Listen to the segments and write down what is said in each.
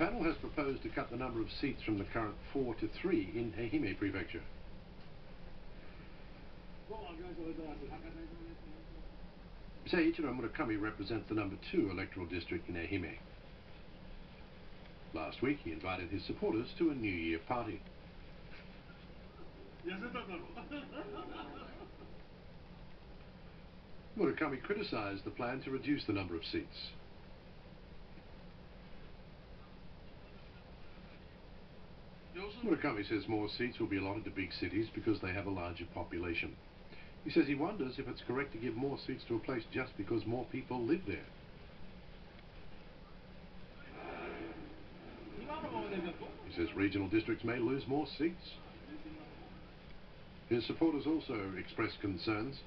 panel has proposed to cut the number of seats from the current 4 to 3 in Ehime Prefecture. Seiichiro Murakami represents the number 2 electoral district in Ehime. Last week he invited his supporters to a New Year party. Murakami criticized the plan to reduce the number of seats. Murakami says more seats will be allotted to big cities because they have a larger population. He says he wonders if it's correct to give more seats to a place just because more people live there. He says regional districts may lose more seats. His supporters also expressed concerns.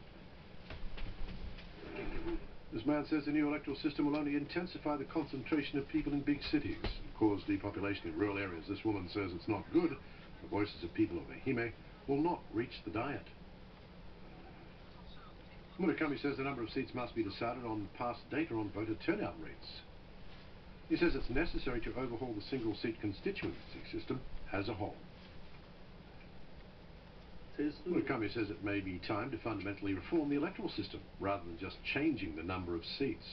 This man says the new electoral system will only intensify the concentration of people in big cities, cause depopulation in rural areas. This woman says it's not good. The voices of people of Ehime will not reach the Diet. Murakami says the number of seats must be decided on past data on voter turnout rates. He says it's necessary to overhaul the single-seat constituency system as a whole. Murakami says it may be time to fundamentally reform the electoral system rather than just changing the number of seats.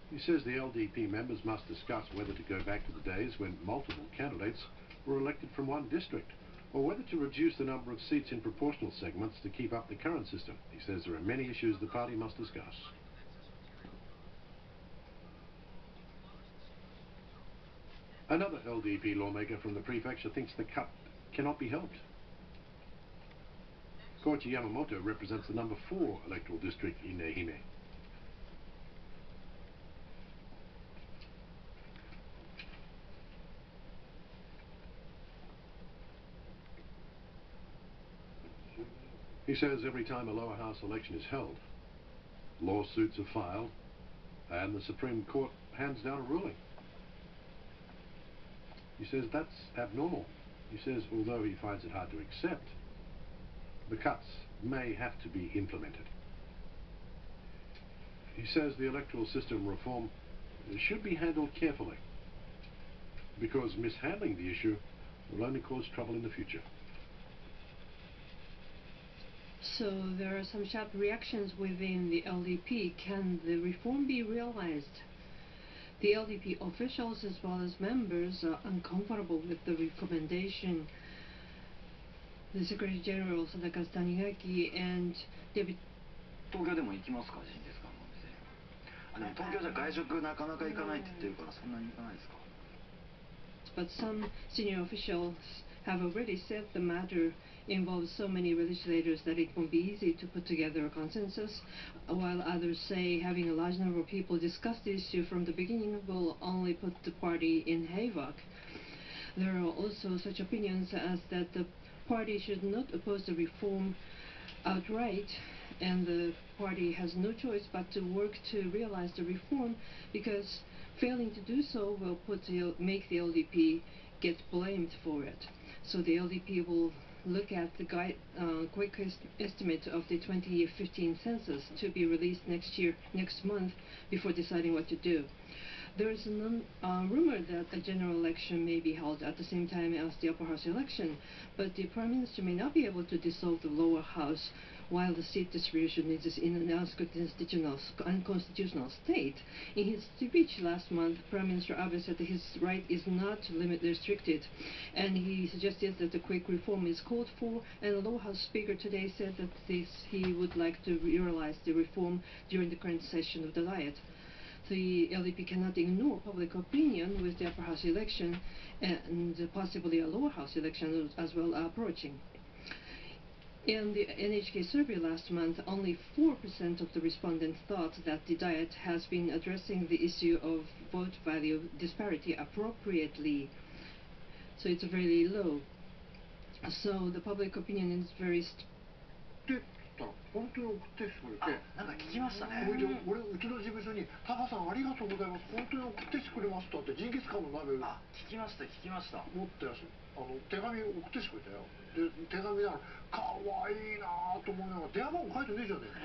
He says the LDP members must discuss whether to go back to the days when multiple candidates were elected from one district, or whether to reduce the number of seats in proportional segments to keep up the current system. He says there are many issues the party must discuss. Another LDP lawmaker from the prefecture thinks the cut cannot be helped. Koichi Yamamoto represents the number 4 electoral district in Ehime. He says every time a lower house election is held, lawsuits are filed and the Supreme Court hands down a ruling. He says that's abnormal. He says although he finds it hard to accept, the cuts may have to be implemented. He says the electoral system reform should be handled carefully, because mishandling the issue will only cause trouble in the future. So there are some sharp reactions within the LDP. Can the reform be realized? The LDP officials as well as members are uncomfortable with the recommendation. The Secretary General Sadaka Tanigaki and David. 東京でも行きますか、ジンギスカンのお店。あ、でも東京じゃ外食なかなか行かないって言ってるからそんなに行かないですか。But some senior officials have already said the matter involves so many legislators that it won't be easy to put together a consensus, while others say having a large number of people discuss the issue from the beginning will only put the party in havoc. There are also such opinions as that the party should not oppose the reform outright, and the party has no choice but to work to realize the reform, because failing to do so will make the LDP get blamed for it. So the LDP will look at the quick estimate of the 2015 census to be released next month before deciding what to do. There is a rumor that a general election may be held at the same time as the upper house election, but the Prime Minister may not be able to dissolve the lower house while the seat distribution is in an unconstitutional state. In his speech last month, Prime Minister Abe said that his right is not restricted, and he suggested that a quick reform is called for, and the lower house speaker today said that he would like to realize the reform during the current session of the Diet. The LDP cannot ignore public opinion with the upper house election and possibly a lower house election as well approaching. In the NHK survey last month, only 4% of the respondents thought that the Diet has been addressing the issue of vote value disparity appropriately. So it's very low. So the public opinion is very 本当に送ってきてくれて、なんか聞きましたね。それで俺うちの事務所に「タカさんありがとうございます。本当に送ってきてくれました」ってジンギスカンの鍋あ、聞きました聞きました。持ったやつ手紙送ってきてくれたよ。で手紙だからかわいいなと思いながら電話番号書いてねえじゃねえか。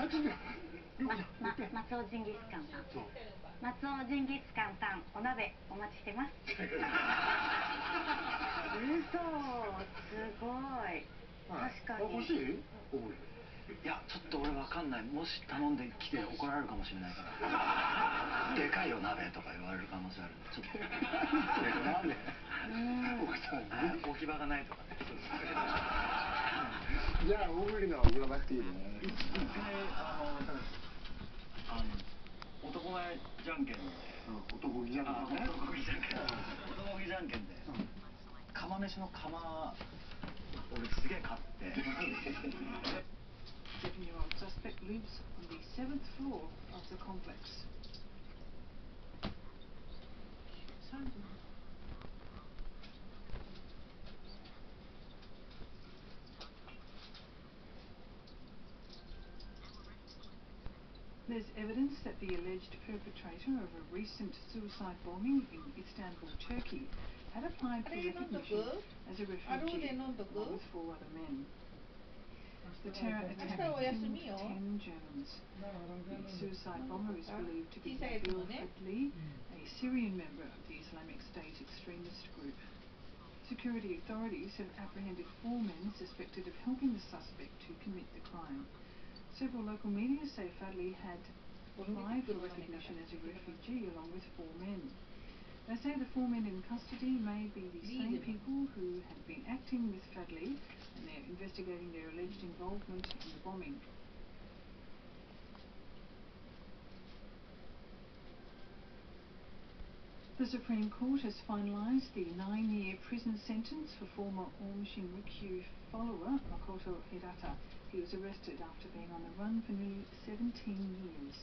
書いてねえ。松尾ジンギスカンさん。そう。松尾ジンギスカンさん、お鍋お待ちしてます。嘘、すごい。確かに。欲しい？いや、ちょっと俺わかんない。もし頼んできて怒られるかもしれないからでかいよ鍋とか言われる可能性あるんで、ちょっとなんで奥さんに置き場がないとかね。じゃあ大栗のは売らなくていいね。一回男前じゃんけんで、男気じゃんけんね。男気じゃんけん男気じゃんけんで釜飯の釜俺すげえ買って 7-year-old suspect lives on the 7th floor of the complex. There's evidence that the alleged perpetrator of a recent suicide bombing in Istanbul, Turkey, had applied for recognition as a refugee along with 4 other men. The terror attack killed 10 Germans. The suicide bomber is believed to be Nabil Fadli, a Syrian member of the Islamic State extremist group. Security authorities have apprehended 4 men suspected of helping the suspect to commit the crime. Several local media say Fadli had applied for recognition as a refugee along with 4 men. They say the 4 men in custody may be the same people who had been acting with Fadli, and they're investigating their alleged involvement in the bombing. The Supreme Court has finalised the 9-year prison sentence for former Aum Shinrikyo follower Makoto Hirata. He was arrested after being on the run for nearly 17 years.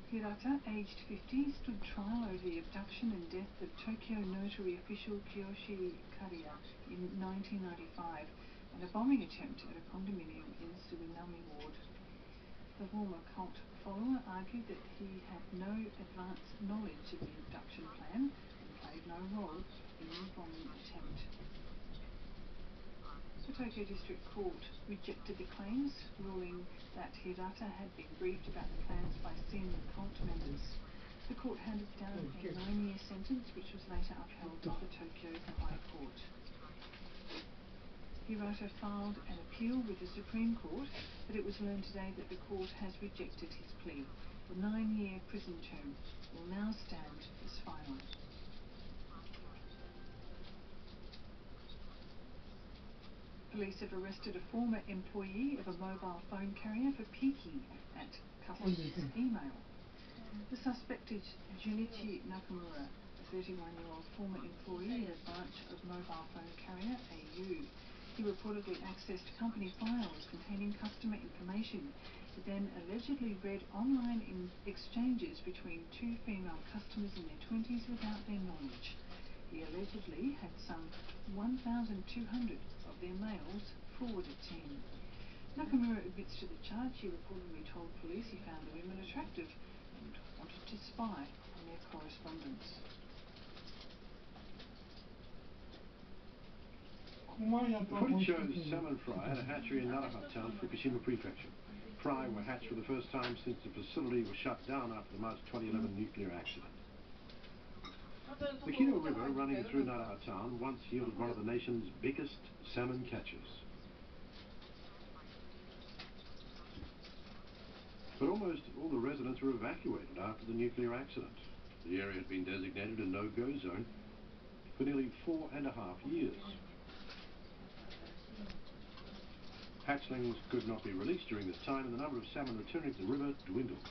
Hirata, aged 50, stood trial over the abduction and death of Tokyo notary official Kiyoshi Kariya in 1995 and a bombing attempt at a condominium in Suginami Ward. The former cult follower argued that he had no advance knowledge of the abduction plan and played no role in the bombing attempt. The Tokyo District Court rejected the claims, ruling that Hirata had been briefed about the plans by senior cult members. The court handed down a 9-year sentence, which was later upheld by the Tokyo High Court. Hirata filed an appeal with the Supreme Court, but it was learned today that the court has rejected his plea. The 9-year prison term will now stand as final. Police have arrested a former employee of a mobile phone carrier for peeking at customers' email. The suspect is Junichi Nakamura, a 31-year-old former employee at a branch of mobile phone carrier AU. He reportedly accessed company files containing customer information. He then allegedly read online exchanges between 2 female customers in their 20s without their knowledge. He allegedly had some 1,200 of their mails forwarded to him. Nakamura admits to the charge. He reportedly told police he found the women attractive and wanted to spy on their correspondence. The footage shows salmon fry at a hatchery in Narahata Town, Fukushima Prefecture. Fry were hatched for the first time since the facility was shut down after the March 2011 nuclear accident. The Kido River running through Narahata Town once yielded one of the nation's biggest salmon catches. But almost all the residents were evacuated after the nuclear accident. The area had been designated a no-go zone for nearly 4.5 years. Hatchlings could not be released during this time, and the number of salmon returning to the river dwindled.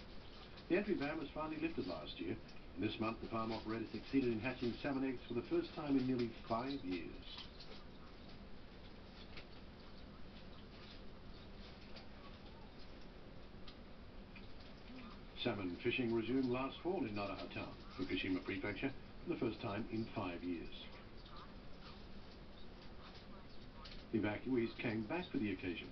The entry ban was finally lifted last year, and this month the farm operator succeeded in hatching salmon eggs for the first time in nearly 5 years. Salmon fishing resumed last fall in Narahata Town, Fukushima Prefecture, for the first time in 5 years. Evacuees came back for the occasion.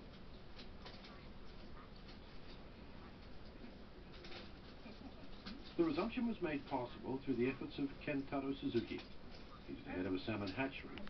The resumption was made possible through the efforts of Kentaro Suzuki. He's the head of a salmon hatchery